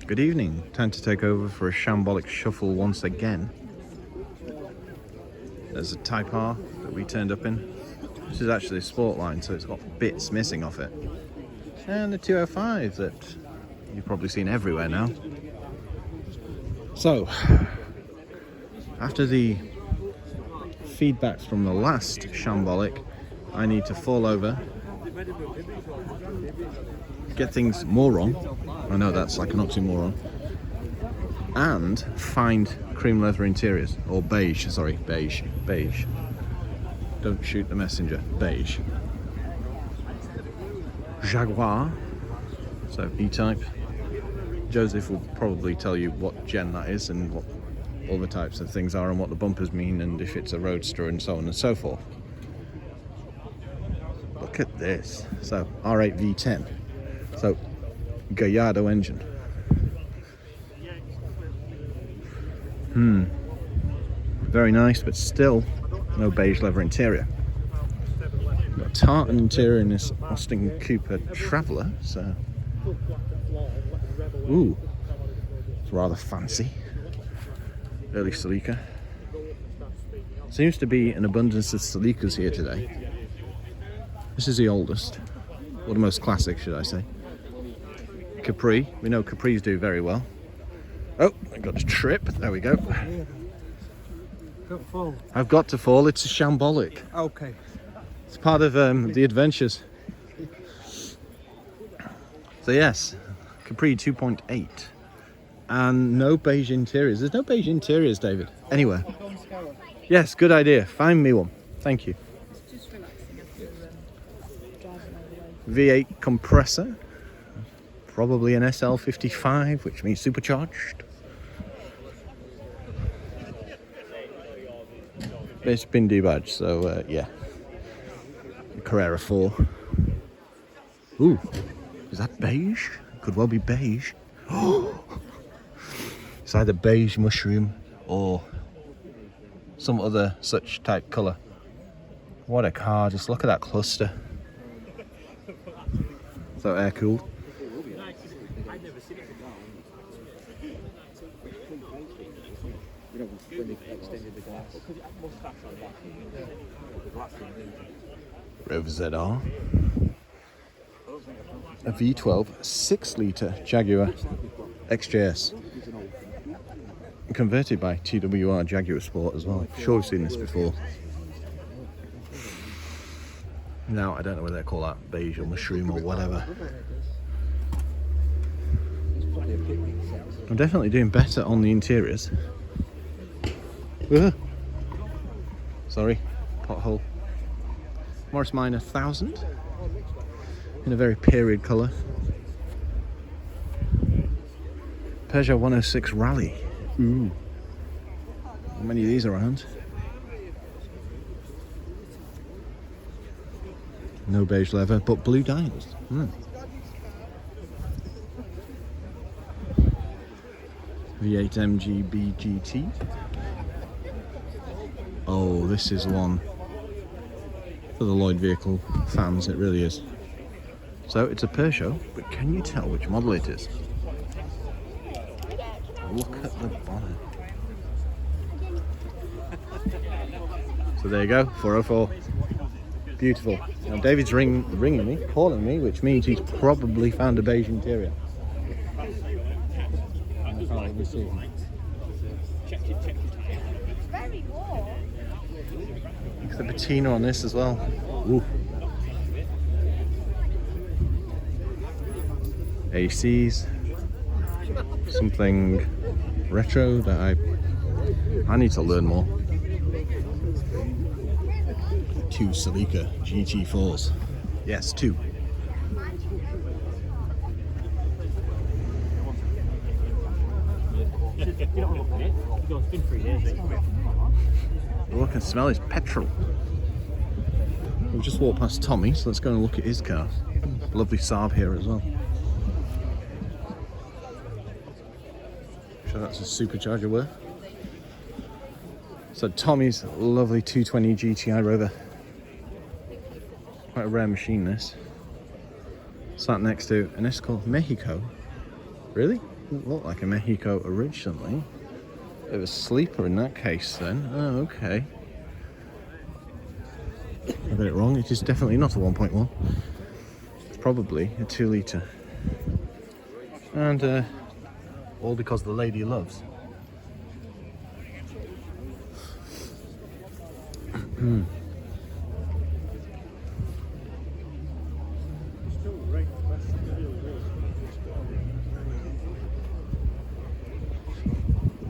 Good evening. Time to take over for a shambolic shuffle once again. There's a Type R that we turned up in. This is actually a sport line, so it's got bits missing off it. And the 205 that you've probably seen everywhere now. So, after the feedbacks from the last shambolic, I need to fall over, get things more wrong. I know that's like an oxymoron. And find cream leather interiors, or beige, sorry, beige. Don't shoot the messenger, beige. Jaguar, so E-Type. Joseph will probably tell you what gen that is and what all the types of things are and what the bumpers mean and if it's a roadster and so on and so forth. Look at this. So R8 V10. So Gallardo engine. Very nice, but still no beige leather interior. Got a tartan interior in this Austin Cooper Traveller, so ooh, it's rather fancy. Early Celica. Seems to be an abundance of Celicas here today. This is the oldest, or the most classic, should I say. Capri. We know Capris do very well. Oh, I got to trip. There we go. I've got to fall. It's a shambolic. Okay. It's part of the adventures. So yes, Capri 2.8. And no beige interiors. There's no beige interiors, David. Anywhere. Yes, good idea. Find me one. Thank you. Just relaxing after driving all the way. V8 compressor. Probably an SL55, which means supercharged. It's been debadged, so yeah. Carrera 4. Ooh, is that beige? Could well be beige. It's either beige mushroom or some other such type colour. What a car, just look at that cluster. So air cooled. Rover ZR. A V12 6-litre Jaguar XJS. Converted by TWR Jaguar Sport as well. I'm sure we've seen this before. Now, I don't know whether they call that beige or mushroom or whatever. I'm definitely doing better on the interiors. Sorry, pothole. Morris Minor 1000 in a very period colour. Peugeot 106 Rally. Ooh. How many of these around? No beige leather, but blue dials. V8 MGB GT. Oh, this is one for the Lloyd vehicle fans, it really is. So it's a Peugeot, but can you tell which model it is? Look at the bonnet. So there you go, 404. Beautiful. Now David's ringing me, calling me, which means he's probably found a beige interior. I can't even see him. Very warm. Look at the patina on this as well. Ooh. ACs. Something retro that I need to learn more. 2 Celica GT4s. Yes, 2. All I can smell is petrol. We've just walked past Tommy, so let's go and look at his car. Lovely Saab here as well. Sure that's a supercharger worth. So Tommy's lovely 220 GTI Rover. Quite a rare machine this. Sat next to an S called Mexico. Really? Didn't look like a Mexico originally. It was a sleeper in that case then. Oh, okay. I got it wrong. It is definitely not a 1.1. It's probably a 2 litre. And all because the lady loves.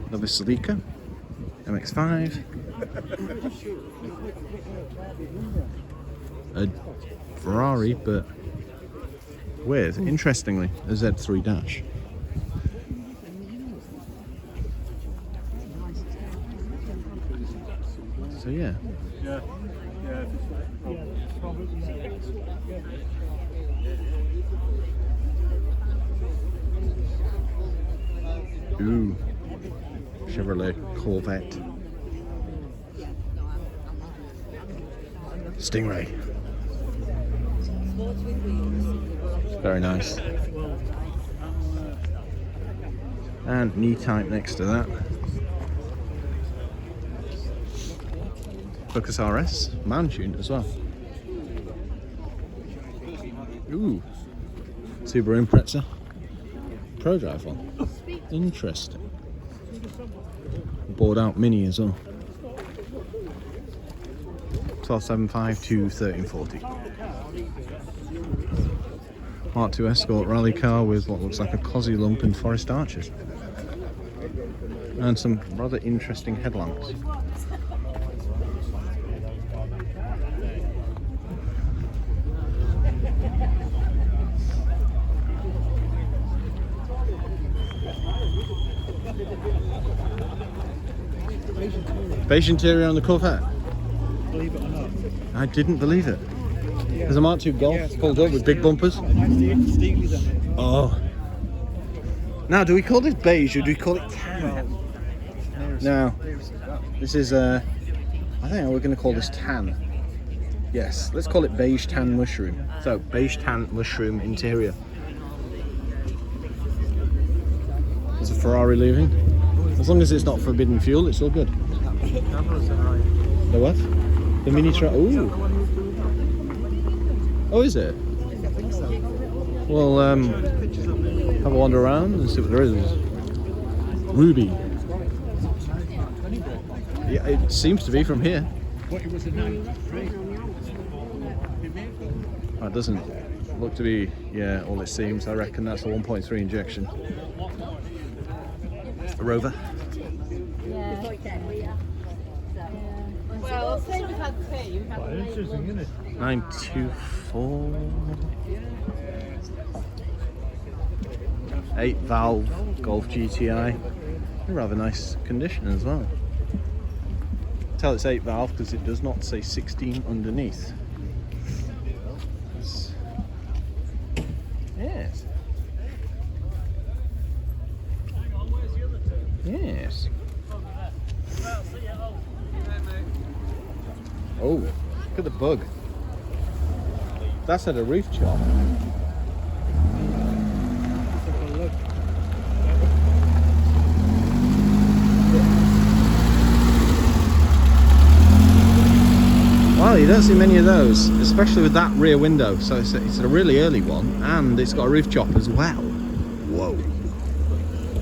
Another Celica, MX-5. A Ferrari, but with, interestingly, a Z3 dash. So yeah. Ooh. Chevrolet Corvette. Stingray. Very nice. And knee type next to that. Focus RS, man tuned as well. Ooh. Subaru Impreza. Pro drive one. Interesting. Bored out Mini as well. 1275 to 1340. Mark II Escort rally car with what looks like a cosy lump and forest arches. And some rather interesting headlamps. Beige interior on the Corvette. Believe it or not. I didn't believe it. There's a Mark II Golf pulled up with big bumpers. Oh. Now, do we call this beige or do we call it tan? No. This is, I think we're going to call this tan. Yes, let's call it beige tan mushroom. So, beige tan mushroom interior. There's a Ferrari leaving. As long as it's not forbidden fuel, it's all good. The what? The mini truck. Ooh. Oh, is it? Well, have a wander around and see what there is. Ruby. Yeah, it seems to be from here. That doesn't look to be, yeah, all it seems. I reckon that's a 1.3 injection. A Rover. Well, say we've had two. Quite interesting, isn't it? 924. 8-valve Golf GTI. In rather nice condition as well. Tell it's 8-valve because it does not say 16 underneath. Yes. Yes. Oh, look at the bug. That's at a roof chop. Well, you don't see many of those, especially with that rear window. So it's a really early one, and it's got a roof chop as well. Whoa.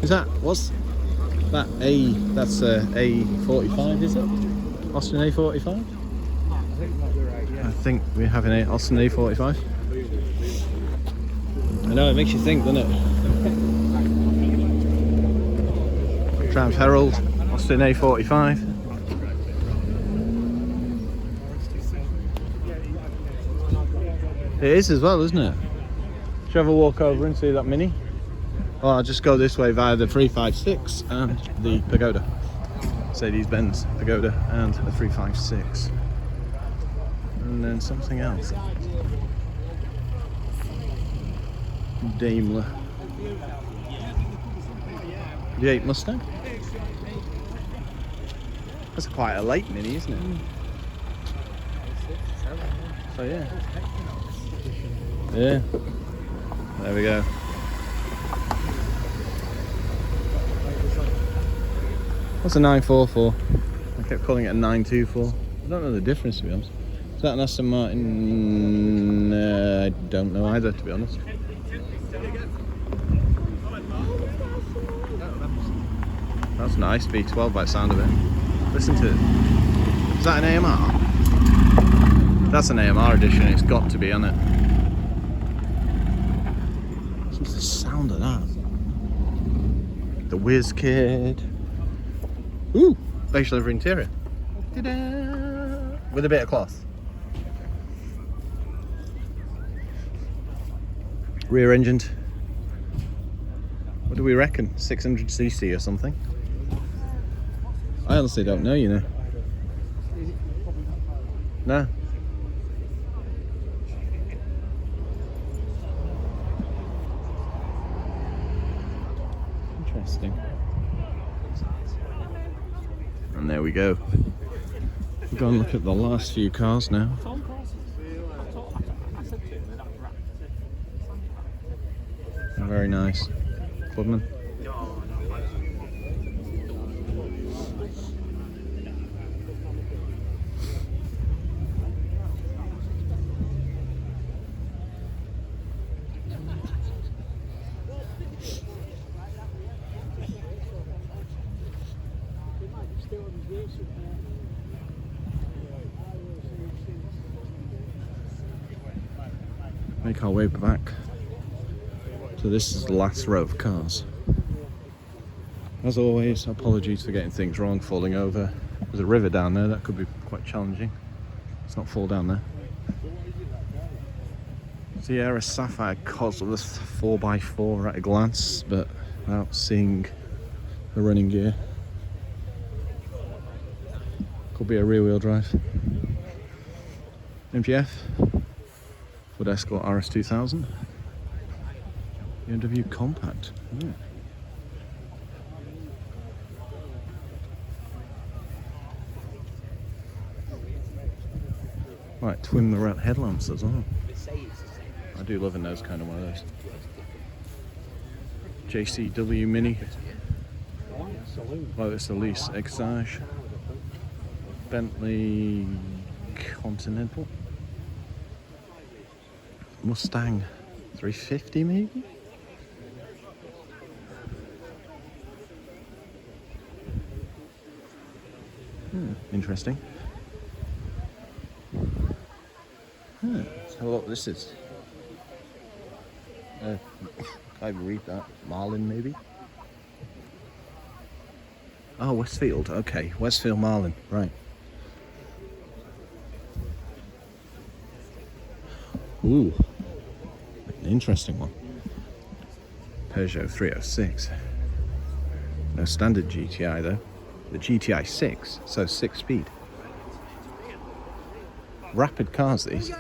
Is that, what's that A, that's a A45, is it? Austin A45? I think we have an Austin A45. I know, it makes you think, doesn't it? Triumph Herald, Austin A45. It is as well, isn't it? Should you ever walk over and see that Mini? Well, I'll just go this way via the 356 and the Pagoda. Mercedes-Benz Pagoda and the 356. And then something else. Daimler. V8 Mustang. That's quite a late Mini, isn't it? So yeah. Yeah. There we go. That's a 944. I kept calling it a 924. I don't know the difference, to be honest. Is that an Aston Martin? I don't know either, to be honest. That's nice, V12 by the sound of it. Listen to it. Is that an AMR? That's an AMR edition, it's got to be, hasn't it? Listen to the sound of that. The Whiz Kid. Ooh, beige leather interior. Ta-da! With a bit of cloth. Rear engined. What do we reckon? 600cc or something? I honestly don't know, you know. No. Interesting. And there we go. We'll go and look at the last few cars now. Very nice. Clubman. Make our way back. So this is the last row of cars. As always, apologies for getting things wrong, falling over. There's a river down there, that could be quite challenging. Let's not fall down there. Sierra Sapphire Cosworth 4x4 at a glance, but without seeing the running gear. Could be a rear wheel drive. MGF, Ford Escort RS 2000. BMW Compact. Ooh. Right, twin the red headlamps as well. I do love a nose kind of one of those. JCW Mini. Lotus Elise Exage. Bentley Continental. Mustang 350 maybe? Interesting. Let's have a look what this is. Can't even read that. Marlin maybe? Oh, Westfield. Okay, Westfield Marlin. Right. Ooh, an interesting one. Peugeot 306. No standard GTI though. The GTI 6, so 6-speed. Rapid cars these.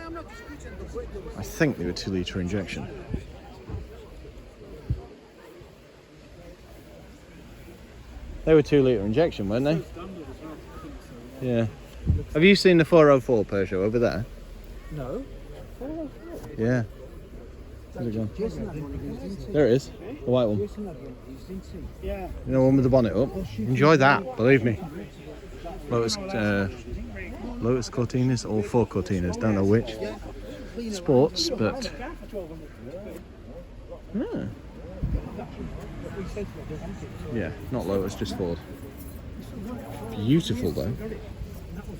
I think they were 2-litre injection. They were 2-litre injection, weren't they? Yeah. Have you seen the 404 Peugeot over there? No. Yeah. Where's it gone? There it is. The white one. Yeah. You know, one with the bonnet up. Enjoy that, believe me. Lotus Cortinas or 4 Cortinas, don't know which. Sports, but yeah, not Lotus, just Ford. Beautiful though,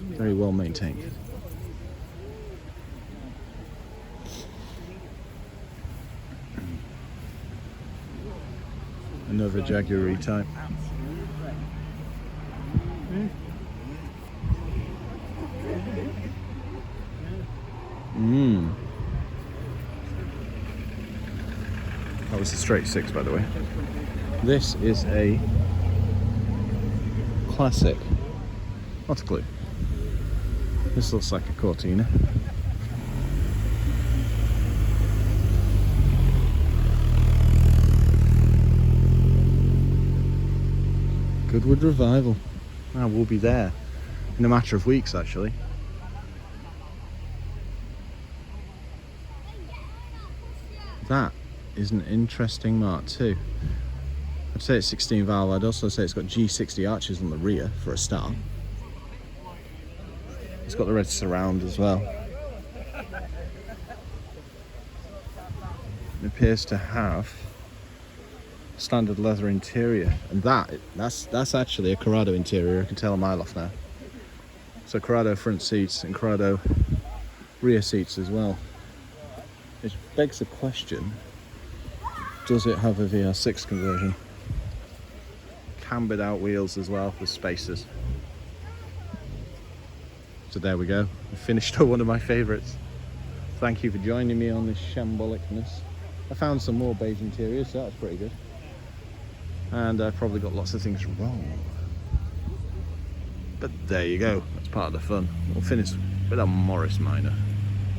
very well maintained. Another Jaguar E-Type. That was the straight 6, by the way. This is a classic. Not a clue. This looks like a Cortina. Goodwood Revival. Now we'll be there in a matter of weeks, actually. That is an interesting Mark II. I'd say it's 16 valve. I'd also say it's got G60 arches on the rear for a start. It's got the red surround as well. It appears to have standard leather interior, and that's actually a Corrado interior. I can tell a mile off now. So Corrado front seats and Corrado rear seats as well. Which begs the question, does it have a VR6 conversion? Cambered out wheels as well with spacers. So there we go, I finished one of my favourites. Thank you for joining me on this Shambolicness. I found some more beige interiors, so that's pretty good. And I probably got lots of things wrong. But there you go, that's part of the fun. We'll finish with a Morris Minor.